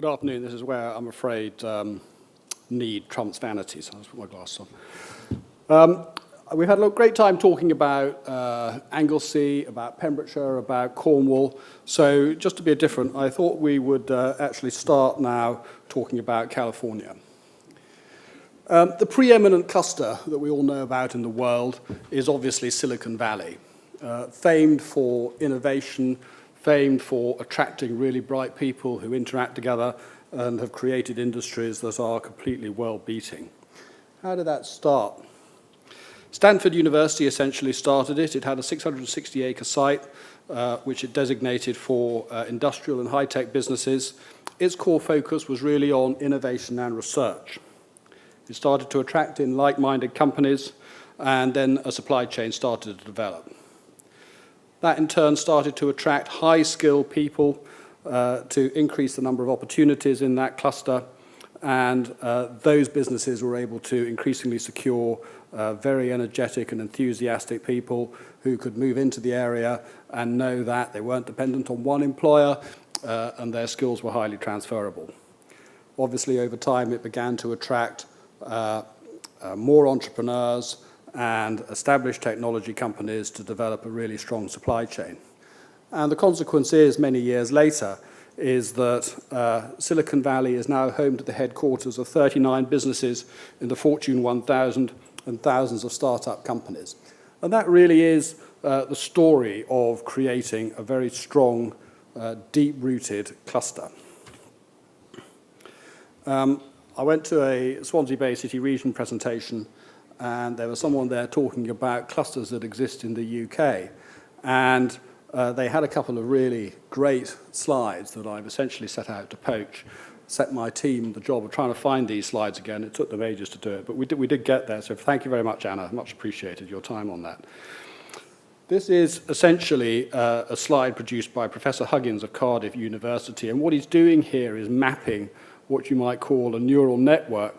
Good afternoon. This is where I'm afraid need trumps vanity, so I'll just put my glasses on. We've had a great time talking about Anglesey, about Pembrokeshire, about Cornwall. So just to be different, I thought we would actually start now talking about California. The preeminent cluster that we all know about in the world is obviously Silicon Valley, famed for innovation, famed for attracting really bright people who interact together and have created industries that are completely world-beating. How did that start? Stanford University essentially started it. It had a 660-acre site, which it designated for industrial and high-tech businesses. Its core focus was really on innovation and research. It started to attract in like-minded companies, and then a supply chain started to develop. That in turn started to attract high-skilled people to increase the number of opportunities in that cluster, and those businesses were able to increasingly secure very energetic and enthusiastic people who could move into the area and know that they weren't dependent on one employer and their skills were highly transferable. Obviously, over time, it began to attract more entrepreneurs and established technology companies to develop a really strong supply chain. And the consequence is, many years later, is that Silicon Valley is now home to the headquarters of 39 businesses in the Fortune 1000 and thousands of startup companies. And that really is the story of creating a very strong, deep-rooted cluster. I went to a Swansea Bay City Region presentation, and there was someone there talking about clusters that exist in the UK. And they had a couple of really great slides that I've essentially set out to poach, set my team the job of trying to find these slides again. It took them ages to do it, but we did get there. So thank you very much, Anna. Much appreciated your time on that. This is essentially a slide produced by Professor Huggins of Cardiff University. And what he's doing here is mapping what you might call a neural network,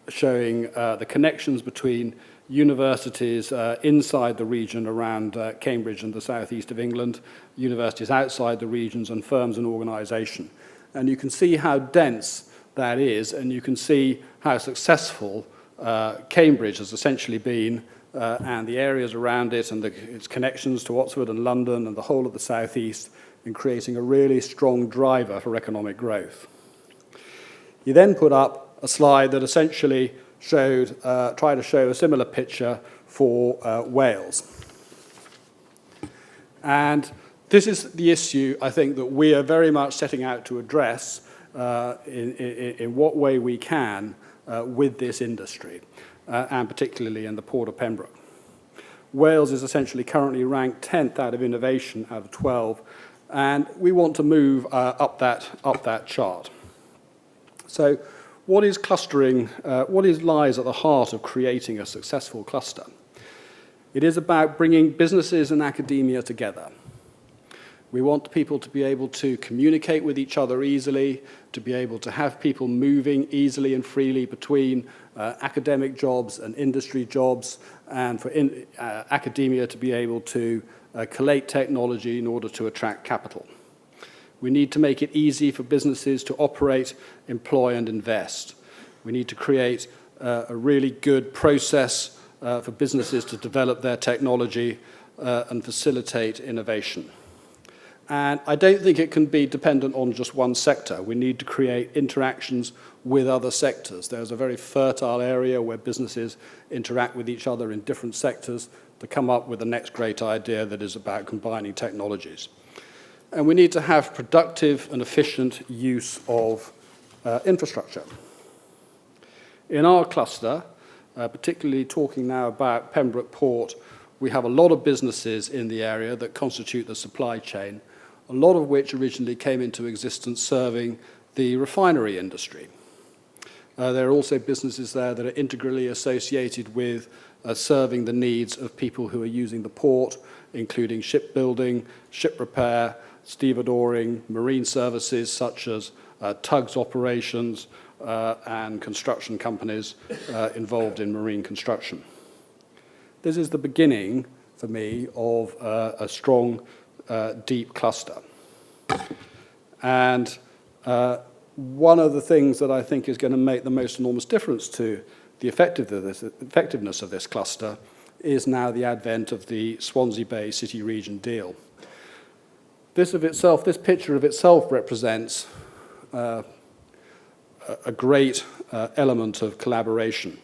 showing the connections between universities inside the region around Cambridge and the southeast of England, universities outside the regions, and firms and organization. And you can see how dense that is, and you can see how successful Cambridge has essentially been, and the areas around it and its connections to Oxford and London and the whole of the southeast in creating a really strong driver for economic growth. He then put up a slide that essentially tried to show a similar picture for Wales. And this is the issue, I think, that we are very much setting out to address in what way we can with this industry, and particularly in the Port of Pembroke. Wales is essentially currently ranked 10th out of innovation out of 12, and we want to move up that chart. So what is clustering? What lies at the heart of creating a successful cluster? It is about bringing businesses and academia together. We want people to be able to communicate with each other easily, to be able to have people moving easily and freely between academic jobs and industry jobs, and for academia to be able to collate technology in order to attract capital. We need to make it easy for businesses to operate, employ, and invest. We need to create a really good process for businesses to develop their technology and facilitate innovation. And I don't think it can be dependent on just one sector. We need to create interactions with other sectors. There's a very fertile area where businesses interact with each other in different sectors to come up with the next great idea that is about combining technologies. And we need to have productive and efficient use of infrastructure. In our cluster, particularly talking now about Pembroke Port, we have a lot of businesses in the area that constitute the supply chain, a lot of which originally came into existence serving the refinery industry. There are also businesses there that are integrally associated with serving the needs of people who are using the port, including shipbuilding, ship repair, stevedoring, marine services such as tugs operations and construction companies involved in marine construction. This is the beginning, for me, of a strong, deep cluster. And one of the things that I think is going to make the most enormous difference to the effectiveness of this cluster is now the advent of the Swansea Bay City Region deal. This picture of itself represents a great element of collaboration.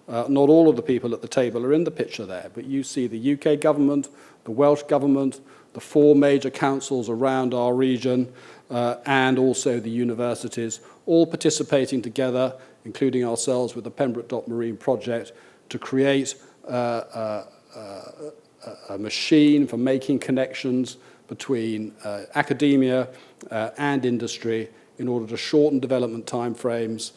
Not all of the people at the table are in the picture there, but you see the UK government, the Welsh government, the 4 major councils around our region, and also the universities, all participating together, including ourselves with the Pembroke Dock Marine Project, to create a machine for making connections between academia and industry in order to shorten development timeframes,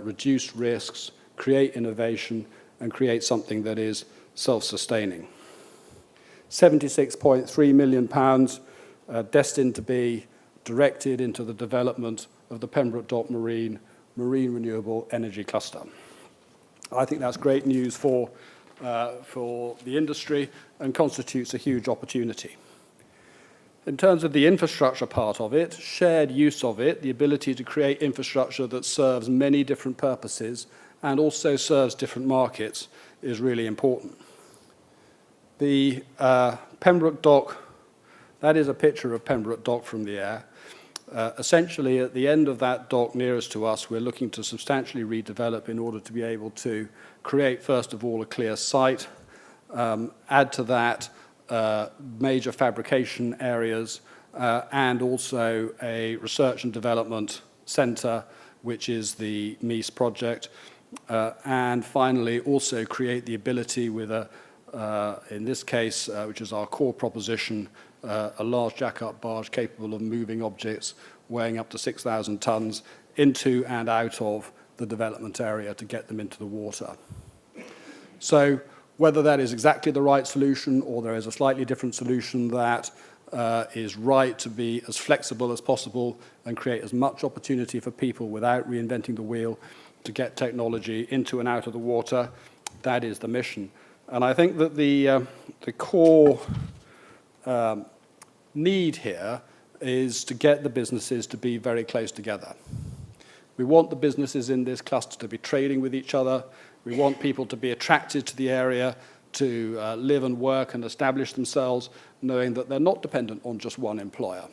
reduce risks, create innovation, and create something that is self-sustaining. £76.3 million destined to be directed into the development of the Pembroke Dock Marine Renewable Energy Cluster. I think that's great news for the industry and constitutes a huge opportunity. In terms of the infrastructure part of it, shared use of it, the ability to create infrastructure that serves many different purposes and also serves different markets is really important. The Pembroke Dock, that is a picture of Pembroke Dock from the air. Essentially, at the end of that dock nearest to us, we're looking to substantially redevelop in order to be able to create, first of all, a clear site, add to that major fabrication areas, and also a research and development centre, which is the MEIS project, and finally also create the ability with in this case, which is our core proposition, a large jack-up barge capable of moving objects weighing up to 6,000 tonnes into and out of the development area to get them into the water. So whether that is exactly the right solution or there is a slightly different solution that is right to be as flexible as possible and create as much opportunity for people without reinventing the wheel to get technology into and out of the water, that is the mission. And I think that the core need here is to get the businesses to be very close together. We want the businesses in this cluster to be trading with each other. We want people to be attracted to the area, to live and work and establish themselves, knowing that they're not dependent on just one employer,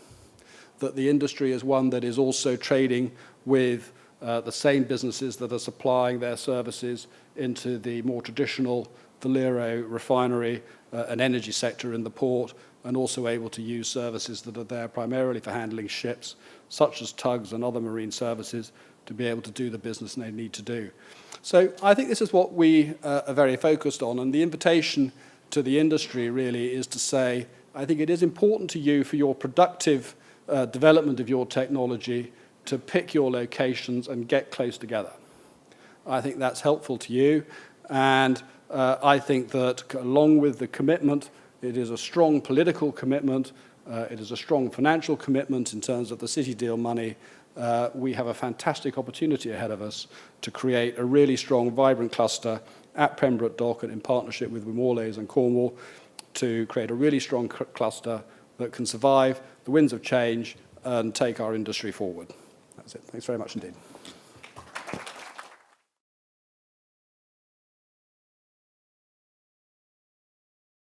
that the industry is one that is also trading with the same businesses that are supplying their services into the more traditional Valero refinery and energy sector in the port, and also able to use services that are there primarily for handling ships, such as tugs and other marine services, to be able to do the business they need to do. So I think this is what we are very focused on, and the invitation to the industry really is to say, I think it is important to you for your productive development of your technology to pick your locations and get close together. I think that's helpful to you, and I think that along with the commitment, it is a strong political commitment, it is a strong financial commitment in terms of the City Deal money. We have a fantastic opportunity ahead of us to create a really strong, vibrant cluster at Pembroke Dock and in partnership with Morlays and Cornwall to create a really strong cluster that can survive the winds of change and take our industry forward. That's it. Thanks very much indeed.